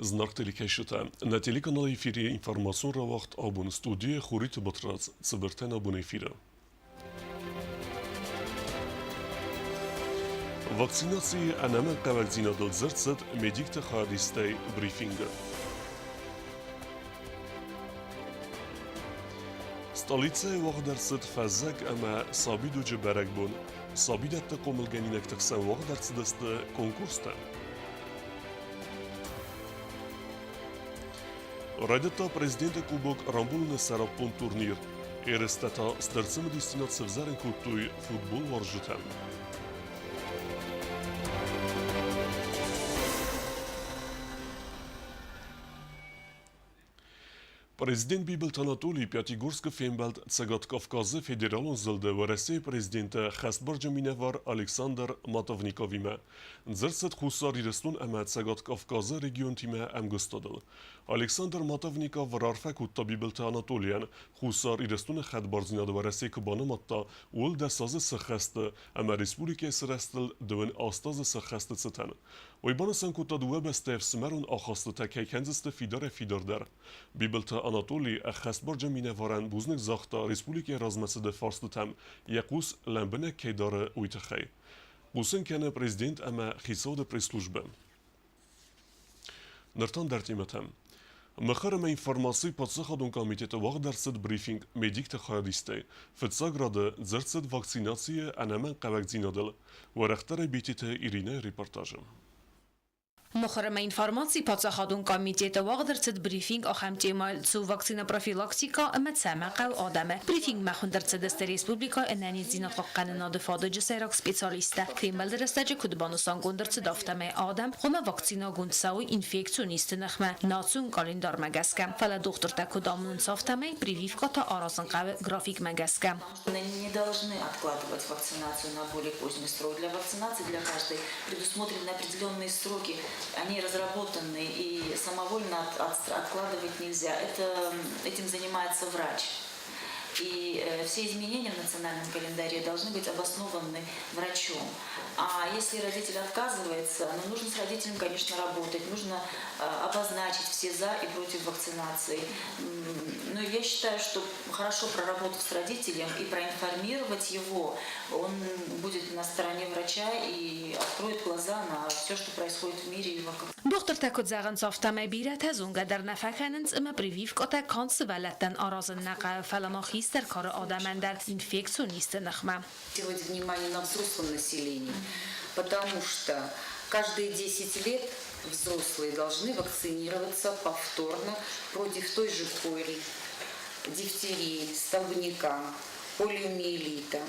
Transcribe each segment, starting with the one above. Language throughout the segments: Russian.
Знак телекешта. На телеканале эфире информацион равахт абун студия Хурит Батрац. Цибертен абун эфира. Вакцинации анаман кавакцина долзерцет медикта хадистей брифинга. Столица вахдарцет фазак ама сабиду джбаракбун. Сабидатта комилганинак тахсан вахдарцедасты конкурста. Радета президента Кубок Рамбулна Сарапун турнир. Эрестата старцем дестинация в Зарен Куттуй футбол варжитан. Президент Бибелт Анатолий Пятигорска Фембалт Цагат Кавказы федералун зылды в России президента Хасбарджа Миневар Александр Матовниковиме. Дзерцет хусар ирестун ама Цагат Кавказы регион тиме амгустадыл. Александр Матовников рарфак утта Бибелт Анатолиян хусар ирестун Хадбарзинады в России кубаны матта ул дасазы сахасты ама республика срастыл дөвен астазы сахасты цитан. Ойбанасан кутта дуэ бестев смерун ахасты такайкензисты фидар. Бибелт Анатолий Хасбарджа Миневаран бузник захта республика размасыды фарстытам якус лэмбіне кейдары уйтахай. Бусын кәне президент ама хисауды пресс-службы. Ныртан дартиметам. Махарама информации подсахадун комитета вахдарсыд брифинг медикта хадистэй. Фетсаграды дзерцед вакцинация анаман кавакцинадыл. Варахтара битите Ирина репортажы. Мохарама информации подсахадун комитета вагдерцет брифинг ахамтемал цу вакцина профилактика мецамакал адаме. Брифинг махундерцедест республика энани зинатқаққаны надыфады джесерак специалиста. Крембелдерестеджи кудбанусан гундерцедафтаме адам хума вакцина гундсауи инфекционисты нахма нацун календар магаска. Фала докторта кудамун софтаме прививката аразанқавы график магаска. Не должны откладывать вакцинацию на более поздний срок. Для вакцинации для каждой предусмотрены определенные сроки. Они разработаны и самовольно откладывать нельзя. Этим занимается врач. И все изменения в национальном календаре должны быть обоснованы врачом. А если родитель отказывается, нужно с родителем, конечно, работать. Нужно обозначить все за и против вакцинации. Но я считаю, что хорошо проработав с родителем и проинформировать его, он будет на стороне врача и откроет глаза на все, что происходит в мире и вокруг. Доктор такут заган софтаме бирет азунга дар нафаканенц има прививката консевалеттен аразеннака фаламахистер кар адамандер инфекционисты нахма. Делать внимание на взрослом населении, потому что каждые 10 лет взрослые должны вакцинироваться повторно против той же кори, дифтерии, столбняка, полиомиелита.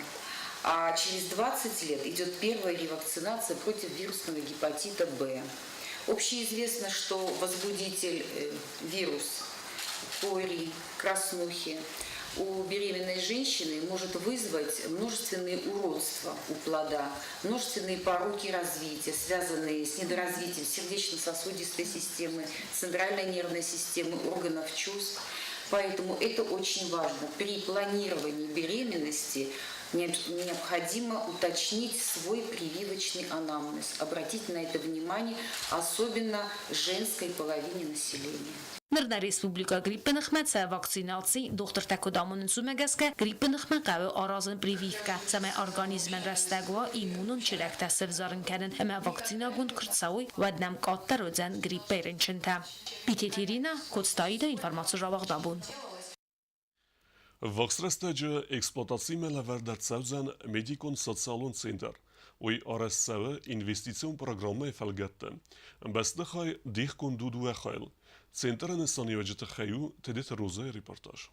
А через 20 лет идет первая ревакцинация против вирусного гепатита Б. Общеизвестно, что возбудитель вирус кори, краснухи у беременной женщины может вызвать множественные уродства у плода, множественные пороки развития, связанные с недоразвитием сердечно-сосудистой системы, центральной нервной системы, органов чувств. Поэтому это очень важно. При планировании беременности необходимо уточнить свой прививочный анамнез, обратить на это внимание, особенно женской половине населения. Нырна республика гриппенахмеца вакцинации доктор такудамунын сумегаска гриппенахмекавы аразын прививка саме организмен растагва иммунун чирактасы взарын каден эме вакцина гунд кырцауй ваднам каттар өзен грипперинчинта. Питетирина кодстаида информацию равагдабун. Ваксрастаджа эксплуатации мелавердар цаузан медикон социалун центр. Ой арассавы инвестицион программы фалгатты. Бастахай дихкун дудуэ хайл. Центр несаниваджата хаю тедет роза репортаж.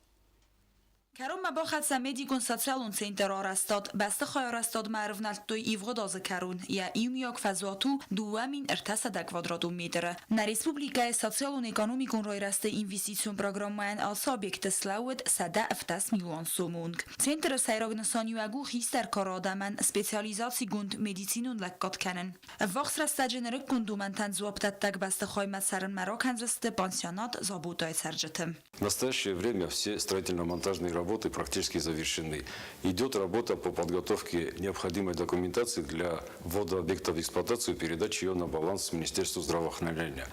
Каром мабахат самедикон социалун центр арастад баста خیارستاد معروف توی ایوغداز کرون یا ایمیاک فضاتو دوامین ارتسد کвадрату метра. На республика социалун экономикун ройрасты инвестицион программаен алсабекты слауд сада 10 миллион сомунг. Центр сайрагнасанюагу хистер карадаман специализаци гунд медицинун лаккат канен. Вахсрастаджен рекундуман танзуаптаттак баста хаймат сарен мараканзасты пансионат забутай сарджатым. В настоящее время все строительно-монтажные работы практически завершены. Идет работа по подготовке необходимой документации для ввода объекта в эксплуатацию и передачи ее на баланс Министерству здравоохранения.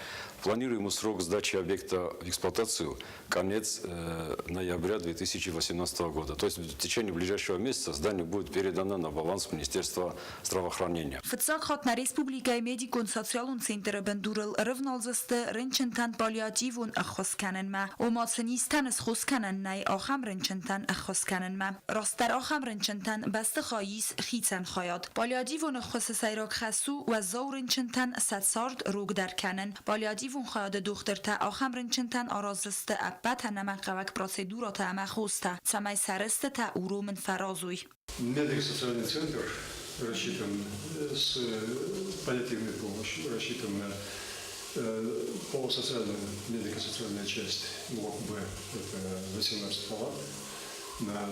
Планируемый срок сдачи объекта в эксплуатацию – конец ноября 2018 года. То есть в течение ближайшего месяца здание будет передано на баланс Министерства здравоохранения. Ֆծախոթն Ռեսպուբլիկայի մեդիկոն սոցիալուն ցենտրը բնդուրել ռվնալզստը ռնչընտան պալիատիվուն ախոսկանն մա օմացնիստանս խոսկանն նայ ախամ ռնչընտան ախոսկանն մա ռոստար ախամ ռնչընտան բաստը խայիս խիցան խայատ պալիատիվուն ախոսսայրոք խասու و زور رنچنتن ساتسارد روگ در کنن پالیاتیو خواهد دختر تا آخام رنچنتن آرازست ابت نمک قوک پروسیدورات اما خوسته سمای سرست تا اورو من فرازوی Медико-социальный центр рассчитан с паллиативной помощью, рассчитан на полусоциальную медико-социальную часть блок Б, это 18 палат, на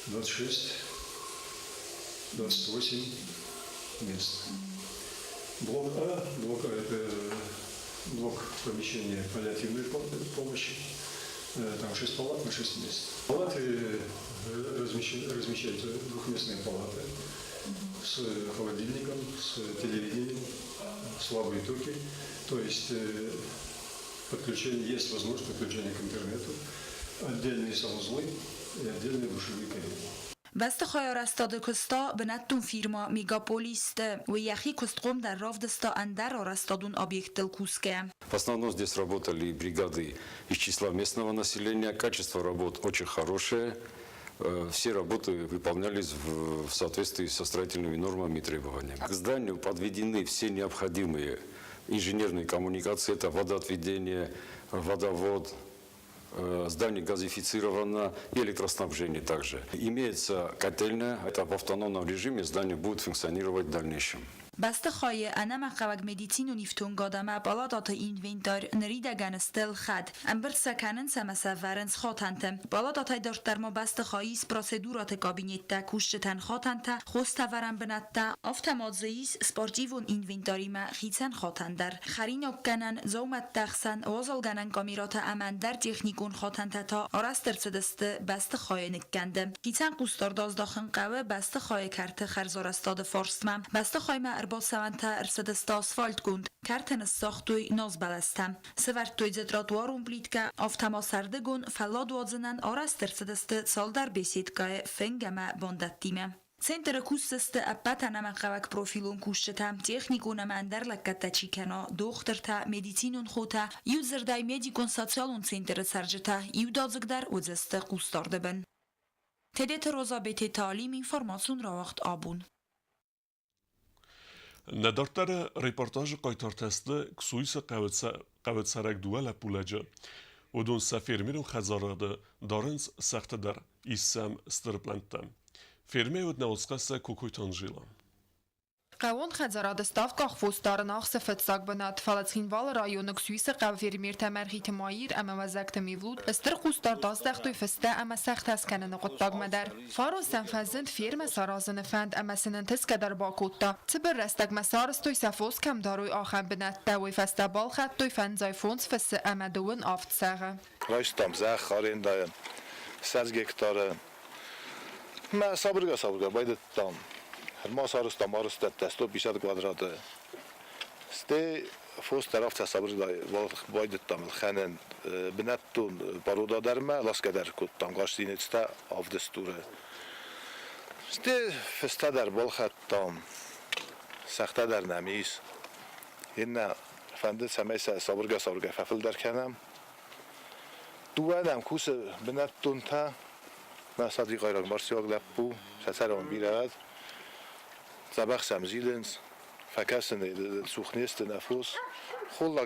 26-28 мест. Блок А это блок помещения паллиативной помощи, там 6 палат на 6 мест. Палаты размещаются двухместные палаты с холодильником, с телевидением, слабые токи, то есть подключение, есть возможность подключения к интернету, отдельные санузлы и отдельные душевые кабины. بست خواهر استاد کستا به نتون фирма Мегаполист و یخی کستقوم در рафдста اندر арастадун объект Куске. В основном здесь работали бригады из числа местного населения. Качество работ очень хорошее. Все работы выполнялись в соответствии со строительными нормами и требованиями. К зданию подведены все необходимые инженерные коммуникации. Это водоотведение, водовод. Здание газифицировано и электроснабжение также. Имеется котельная, это в автономном режиме здание будет функционировать в дальнейшем. بست خواهی انا مقوق مدیتین و نیفتون گادمه بالا دات اینوینتار نریده گنستل خد امبر سکنن سمسه ورنس خاتنتم بالا داتای داشت در ما بست خواهیس پروسیدورات کابینیت کوشتن خاتنته خوست ورن بنته افتمازیس سپارتیون اینوینتاری ما خیتن خاتندر خرین اکنن زومت تخسن وازل گنن کامیرات امن در تکنیکون خاتنته تا آرستر سدست بست خواهی نکندم خیتن قوستار داز داخن قوه بست خواهی کرت خرزار استاد فارستمم بست خواهی ما با سوانتا ارسدست آسفالت گوند کرتن ساختوی ناز بلستم سورتوی زدراتوارون بلیدکه آفتما سردگون فلاد وازنن آرست ارسدست سال در بسیدگاه فنگمه باندتیمه سنتر کوستست ابت نمقوک پروفیلون کوشتم تکنیکون مندر لکت چیکنا دختر تا مدیتینون خوتا یو زردای مدیکون سوسیالون سنتر سرجتا یو دازگدر وزست قوستارده بن تدت روزا بیت تعلیم اینفورماسیون را وقت آبون Nedortare reportajı qaytartəsdə Ksuysa qəvətsərək duələ puləcə. Odun səfermirun xəzaradı darınc səxtədər issəm stırıplənttəm. Fermə ödnə olsqəsə kukuytanjıla. قوان خزارات استاف کاخفوس دارن آخس فتساق بنات فالتخین وال رایونک سویس قویر میرت مرخیت مایر اما وزکت میولود استر خوستار داز دختوی فسته اما سخت از کنن قطاق مدر فارو سنفزند فیرم سارازن فند اما سنن تسک در باکوتا تبر رستگ مسارستوی سفوس کم داروی آخم بنات دوی فسته بال خط دوی فنزای فونس فسته اما دوون آفت ساغه رایستم زخ خارین داین سز گکتاره ما sabırga baydı tam ما سارستم مارست تستو بیشتر کвадраты سته فوس طرف تصابر باید tam خنن بنتون بارودا درمه لاسکدر کدام قاشتینه سته آفدستوره سته فسته در بال خطام سخته در نمیز اینه فنده سمیس sabırga ففل در کنم دو ادم کوس بنتون تا ما صدی غیران مارسیاق لپو سرم بیرد زبخشم زیلنز فکرسن سوخنیست نفوس خلا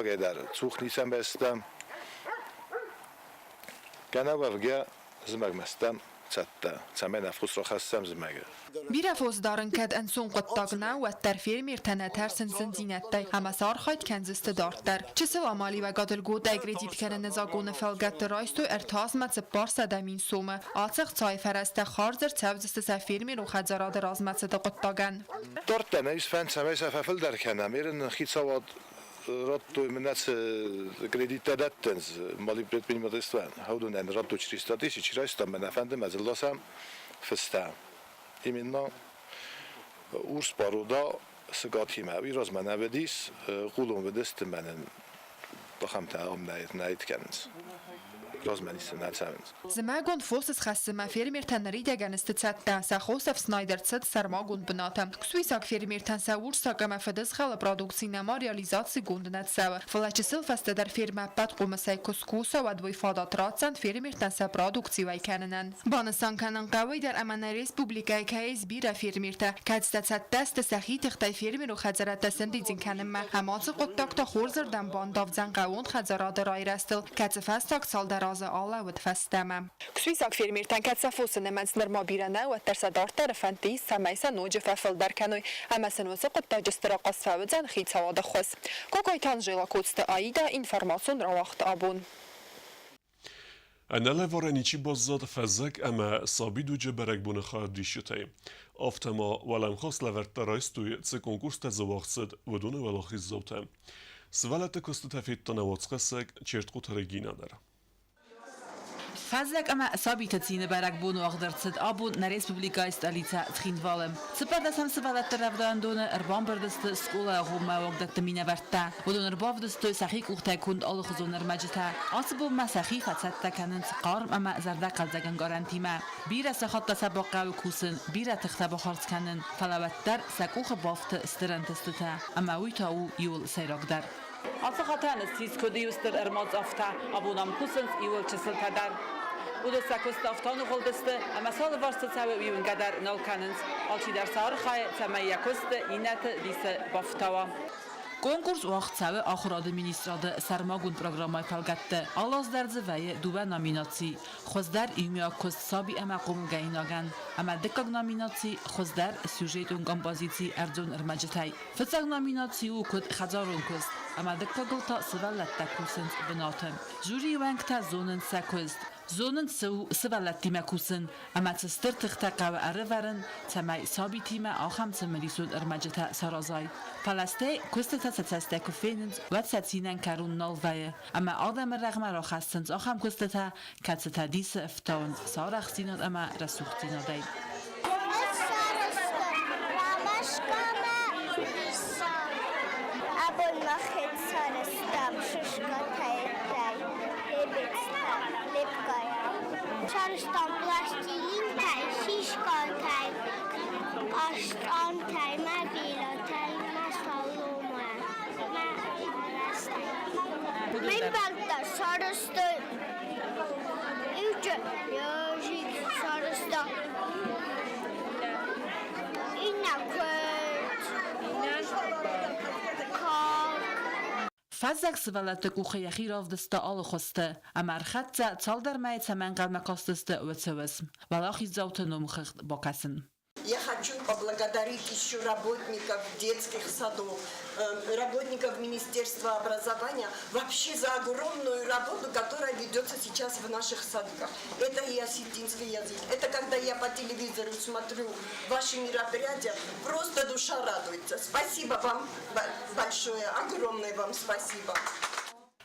گیدر سوخنیسم بستم کنه ورگه زمگ مستم سته سمه نفوس را خستم زمگه بیرفوز دارن کد انسون قطاقنا و ترفیر میرتنه ترسن زنزینت دی همه سار خواهد کنزست دارتر چه سلامالی و گادل گود اگریدید کنه نزاگون فلگت رایستو ارتاز مت سپار سدمین سومه آتق تای فرسته خارزر تبزست سفیر میرو خدزاراد رازمت سد قطاقن دارتن ایس فن سمه سففل در کنم ایرن خیت سواد راتو مناس کردیت دادتنز مالی برد بینیم دستوان هودون ان راتو چریستادیش چرایستم من افندم از لاسم فستم ایمینا اورس بارودا Sgatime, Iros Manavedis, Rulon Vedestemenen, Bachamta Omnight Cannons. Զմագոն ֆոսս խասմա ֆերմերտան ռիդեգան ստացա սախոսով սնայդերցած սարմագոն բնատը քսույսակ ֆերմերտան սաուր սակամա ֆդես խալա պրոդուկցինամա ռեալիզացի գունդնացավը ֆլաչսել ֆաստադար ֆերմա պատկոմսայ կոսկուսա վադվոյ ֆադատրացան ֆերմերտան սա պրոդուկցիվայ կանանան բանասան կանան կավայ դար ամանա ռեսպուբլիկայ կայս բիրա ֆերմերտա կացտացա տեստը սախի տղտայ ֆերմերու խազարատասն դիզին կանմա համացը կոտակտա խորզր դամ բանդավ ձանყաուն խազարադը ռայրաստել կացֆաստակ սալդար Allah with festama. Ksuisak firmirtan katsafosen emens nirmabirana و ترسدار طرفنتی سمیسا نوج ففل در کنوی امسن وسقط تاجسترا قصفه وزن خیت سواد خوز. کوکای تانجیلا کوست آیدا اینفرماسون را وقت آبون. أنا لفرانيتشي بزاد فزك أما صابيدو جبرك بون خادي شتاي أفتما ولم خاص لفرت رايستوي تسي كونكورس تزواخصد ودون ولاخي الزوتا سوالت كست تفيد تنواتس خسك چرتقو ترگينا داره فضلك أما ثابتة زين برك بونو أقدرت أبون نريسبوبليكا استاليتا تخينوالم. سبادة هم سوالات ترافدان دون أربان بردست سكولا غوما وقت تمينا برتا ودون أرباف دستو سخيك وقتا كند آل خزون رمجتا أصبو ما سخيك هتستا كانن سقارم أما زردا قلزاقن غارانتيما بيرا سخط سباقا وكوسن بيرا تختبا خارز كانن فلاوتر سكوخ بافت استرانتستتا أما ويتاو يول سيراقدر Asıqatan siz ködüyüstür ermaz afta abunam kusens iwol çısıl kadar. Uda sakost aftanı qoldısты, ama salı varsa səvə uyun qədər nol kanınız. Alçı der sarı xay səməyyə kost inətə disə baftava. Конкурс вахтсавы ахырады министрады сармагун программай фалгатты. Алаздардзы вәйі дуба номинации. Хоздар имя кост саби әмә қомылгайнаган. Әмә диккаг номинации хоздар сюжетун композиции әрдзун ырмаджытай. Фыцаг номинации у код хазарун кост. Әмә диккагылта сывалатта кусынс бинатын. Жюри вәңкта зонын сә кост. زونن سو سوالتی مکوسن اما تستر تختقه و ارورن تمای ثابتی ما آخام تمریسود ارمجتا سرازای فلسته کست تسته کفینند و تسینن کرون نالویه اما آدم رغم را خستند آخام کست تا کت تدیس افتاون سارخ سیناد اما رسوخ سینادی Çarıştan plastilin tay, şişkan tay, aştan tay, mebila tay, masaloma, ben bankta sarıstı, üçü yojik sarıstı, inakut, فزک سوالات کوخه یخی راف دسته آل خوسته امر خطه تال در مای تمن قلم کاستسته و تسوسم ولاخی زوت نمخخت با کسن. Я хочу поблагодарить еще работников детских садов, работников Министерства образования вообще за огромную работу, которая ведется сейчас в наших садиках. Это и осетинский язык. Это когда я по телевизору смотрю ваши мероприятия, просто душа радуется. Спасибо вам большое, огромное вам спасибо.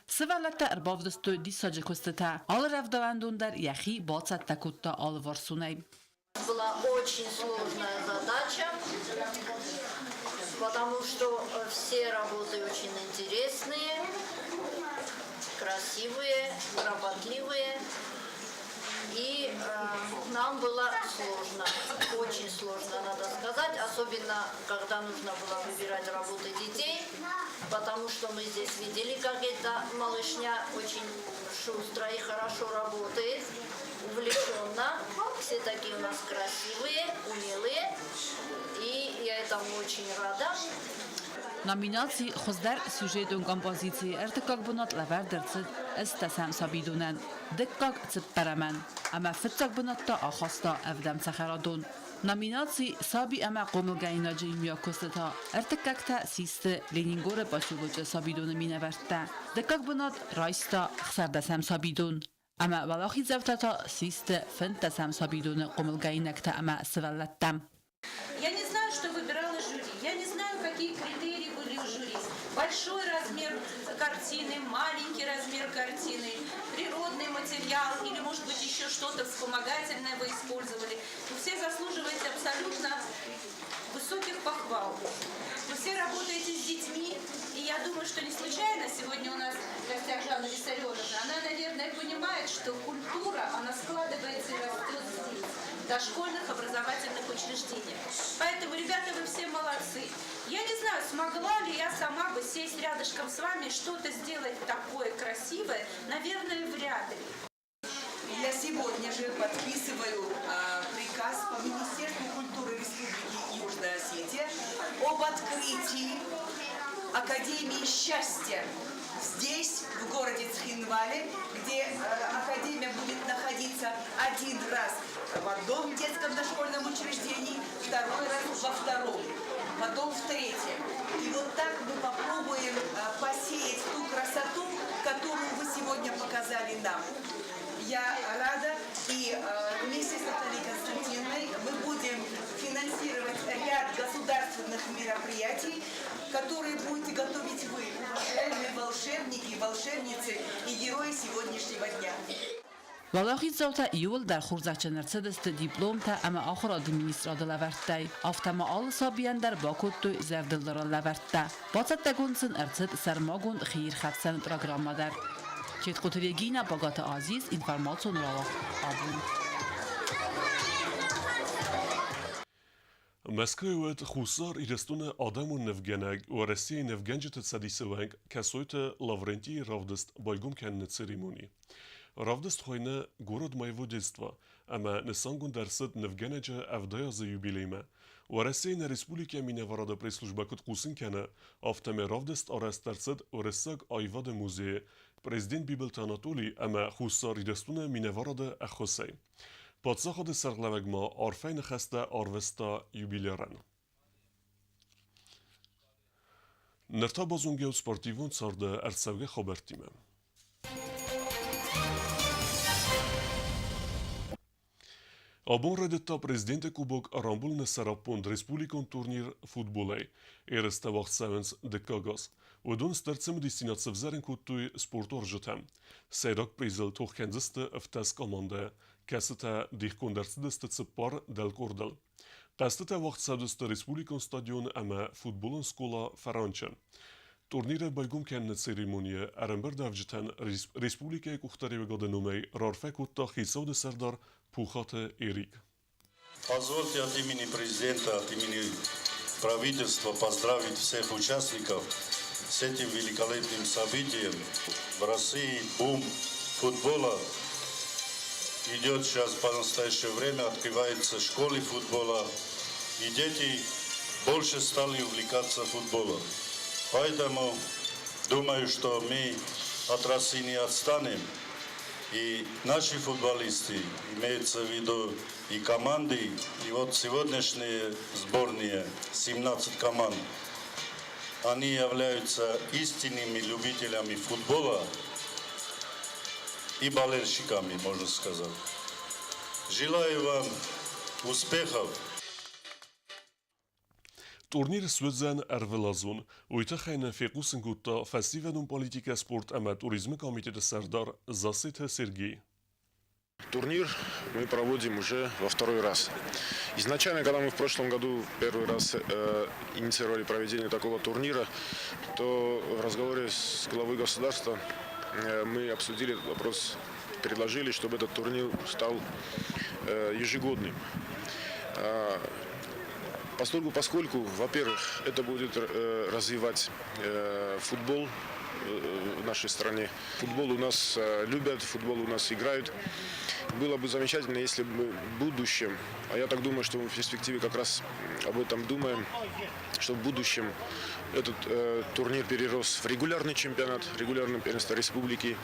سوالات ارباف دستو دی ساجه کستتا آل رفدواندون در یخی باعثت تکوتا آل ورسونی. Была очень сложная задача, потому что все работы очень интересные, красивые, кропотливые. И нам было сложно, очень сложно, надо сказать, особенно когда нужно было выбирать работы детей, потому что мы здесь видели, как эта малышня очень шустро и хорошо работает, увлеченно, все такие у нас красивые, умелые, и я этому очень рада. نامیناتی خوددار سوژه دون کمپوزیسی ارتکاک بنات لوردرت استسام سابیدونن دکاک تبرمن اما فتاک بنات تا آخاستا افدم سخرادون نامیناتی سابی اما قومگاینا جیمیا کستا ارتکاک تا سیست لینینگور باشولوچ سابیدون مینورتا دکاک بنات رایستا خسردسام سابیدون اما ولاخی زفتتا سیست فنتسام سابیدون قومگاینک تا اما سوالتم. Я не знаю, что выбирала жюри. Я не знаю, какие критерии были в жюри. Большой размер картины, маленький размер картины, природный материал или, может быть, еще что-то вспомогательное вы использовали. Вы все заслуживаете абсолютно высоких похвал. Вы все работаете с детьми, и я думаю, что не случайно сегодня у нас в гостях Жанна Виссарионовна. Она, наверное, понимает, что культура, она складывается и растет здесь, в дошкольных образовательных учреждениях. Поэтому, ребята, вы все молодцы. Я не знаю, смогла ли я сама бы сесть рядышком с вами, что-то сделать такое красивое, наверное, вряд ли. Я сегодня же подписываю приказ по Министерству культуры Республики Южная Осетия об открытии Академии счастья здесь, в городе Цхинвале, где Академия будет находиться один раз в одном детском дошкольном учреждении, второй раз во втором, потом в третьем. И вот так мы попробуем посеять ту красоту, которую вы сегодня показали нам. Я рада, и вместе с Натальей Константиновной мы будем финансировать ряд государственных мероприятий, которые будете готовить вы, уважаемые волшебники, волшебницы и герои сегодняшнего дня. Valachiza ta iul dar xurzakchanar sedest diplom ta ama akhir administrada lavertay. Aftama all sabian dar bakuttu zevdildara lavertta. Batsat tagunsin ertset sarmagun khir khatsan programmadar. Четкотовегина богата Азиз информацию нурала абун. Meskriwet xusar irestune Adamu nevgeneg u Resiye nevgencet sadiseweng kesoyte Lavrenti Ravdest baygum kenne ceremoni. Ravdest xoyne gorod mayvodetstva, ama nesangun derset nevgenece evdaya ze jubilejme. U Resiye Respublike Minevarada Preslujbakut qusin kene, afteme Ravdest arest derset u Resag ayvade muzeye, Prezident Bibelt Anatoli ama xusar irestune Minevarada Akhosey. Պատսախոդը սարգլավեգմա արվայնը խեստը արվեստա юбилярան։ Նրթա բազունգեու սպորտիվուն ծարդը արձավգե խոբերտիմը։ Abon redetta prezidente Kubok Arambul Sarapond Respublikon turnir futbolej, ereste wacht sevens de Kagas. Udun stercem destinatie vzeren kutuj sportor jetem. Sejrak prizel toch kenziste öftes komande, kesete dihkondercideste cepar del kordel. Qestete wacht sevdeste Respublikon stadion ama futbolun skola Ferançen. Turnire baygum kenne ceremoniye erember devceten Respublike Kuhtari Gadenomey Rarfe Kutta Хисауде Сардар Пухате Эрик. Позвольте от имени президента, от имени правительства поздравить всех участников с этим великолепным событием. В России бум футбола идет сейчас по настоящее время, открываются школы футбола, и дети больше стали увлекаться футболом. Поэтому думаю, что мы от России не отстанем. И наши футболисты, имеется в виду и команды, и вот сегодняшние сборные, 17 команд, они являются истинными любителями футбола и болельщиками, можно сказать. Желаю вам успехов. Turnir Suedzen Ervelazun, Uitachene Fekusen Gutta, Festivalum Politika Sport ama Туризма Комитета Сардар, Засите Сергей. Турнир мы проводим уже во второй раз. Изначально, когда мы в прошлом году первый раз инициировали проведение такого турнира, то в разговоре с главой государства мы обсудили этот вопрос, предложили, чтобы этот турнир стал ежегодным. Поскольку, во-первых, это будет развивать футбол в нашей стране. Футбол у нас любят, футбол у нас играют. Было бы замечательно, если бы в будущем, а я так думаю, что мы в перспективе как раз об этом думаем, что в будущем этот турнир перерос в регулярный чемпионат, регулярное первенство республики.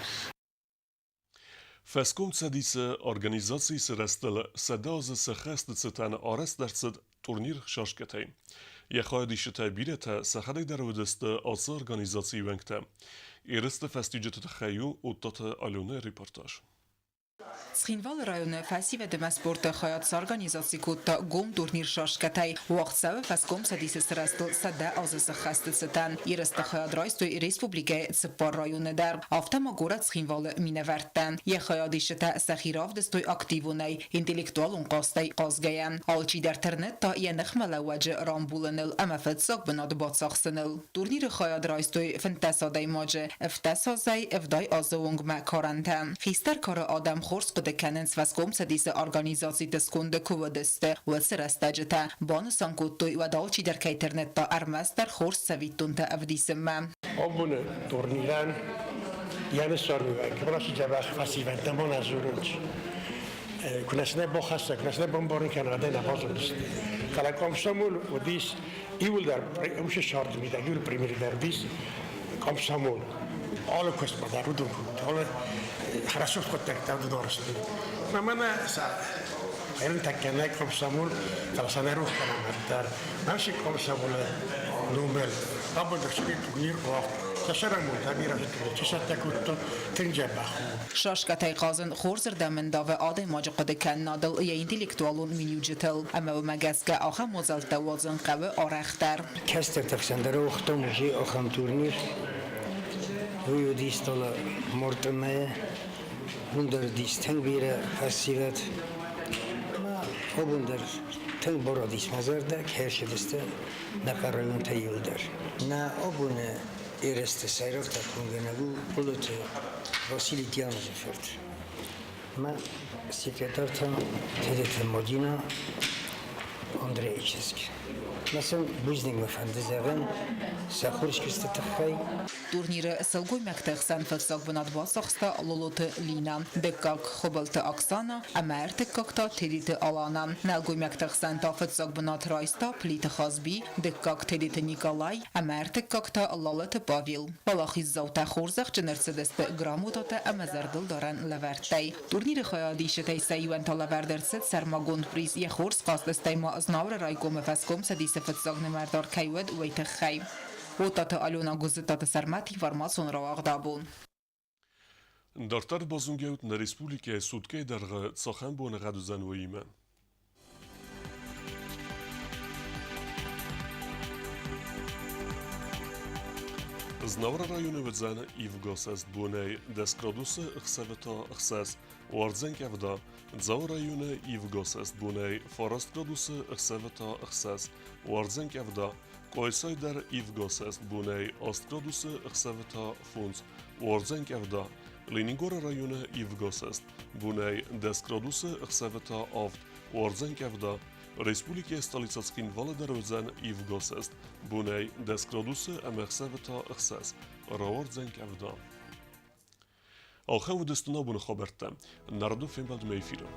Feskom Cedise organizacji Serestele Sedaz Sechest Cetan Ares Derced Turnir Şaşketey. Yexadişte birete Sechadek Dervedeste Asa organizacji Wenkte. Ereste Festücete Tehayu Uttate Alone Reportaj. Սխինվալ ռայոնը ֆասիվե դեմասպորտը խայած սարգանիզացի կուտա գոմ տուրնիր շաշկատայ ուաղցավը ֆասկոմ սադիսը սրաստլ սադա ազսը խաստծտան երստը խայադրայստոյ ռեսպուբլիկայ ծպար ռայոնը դար ավտամագորած սխինվալը մինավարտան եխայադիշտա սախիրավ դստոյ ակտիվունայ ինտելեկտուալ ունկաստայ qazgayan alçi derternet ta yenix malawajı rambulunil amafetsok bınad batsaqsınil turniri xayadraystoy fantasaday maje eftasazay evday azovung ma karantan xistar kara adam xors qdekanens vaskom sadise organizacji deskunde kuwadiste و سرستاجتا بان سانکوتوی و دالچی در که اینترنت تا ارمستر خورس سویتون تا افدیسم Obune turniran yani soruyor. Burası cevap fasiven tamam azurunç. Kunasne bohassa, kunasne bomborin Kanada na bozulist. Kala komsomul udis ivulder, umşe şart mi da yul primeri derbis komsomul. Alle kostbara rudum. Alle harasuf kontakta doğrusu. Mamana sa Erin takkennek komsomul, kala saneruh kanamattar. Nashi komsomul numel. Abul da şirin turnir o. Taşaramul tabira tuttu. Çeşitli kuttu tincebahu. شاشکتای قازن خورزر دمن داو آده ماج قدکن نادل یا انتلیکتوالون مینیوجتل اما و مگسکه آخه موزل دوازن قوه آرختر Kester taksandara oxtamuji axam turnir. Ruyu distala mortamaya. Bundar distang bira fasivat. Ma obundar tang bora dismazarda kerşediste nakaralın tayuldar. Na obune ereste sayrafta kungenagu bulutu Vasily Dianozefert. Ma sekretartan TDT Modina Andreyevski. Nasıl buzning mefandizaren Sakhurskiste tkhay Турниры сылгой мәктәхсән фәсак бынат басақста лолоты Лина, деккак хобылты Оксана, әмәр теккакта тедиті Алана. Нәлгой мәктәхсән та фәсак бынат Райста Плита Хазби, деккак тедиті Николай, әмәр теккакта Лалыты Павел. Балахиз заута хорзақ жынырсыдысты грамутата әмәзәрділ даран ләвәрттәй. Турниры хаядишетай сайуан та ләвәрдерсід сәрмагон приз ехорс қастыстай маъзнавры райкомы фәском сәдисі фәсак нәмәрдар кайвед уйты xay. Otata Alona Guzitata Sarmat informațion rawagdabun. Dartar bazungeut na Respublike Sudke dargı tsaxan bon gaduzan weyime. Znavra rayonu vedzan ivgosest bunay deskradusy xseveta xses Wardzenk evda Dzaw rayonu ivgosest bunay forastradusy xseveta xses Wardzenk evda Koysayder ivgosest bunay astradusy xseveta funds Wardzenk evda Leningora rayonu ivgosest bunay deskradusy xseveta aft Wardzenk evda Respublike Stolicatskin Valedarozan ivgosest bunay deskradusy emexseveta xses Wardzenk evda Alxev destuna bunu xabertem Narodu Fembald Meyfilo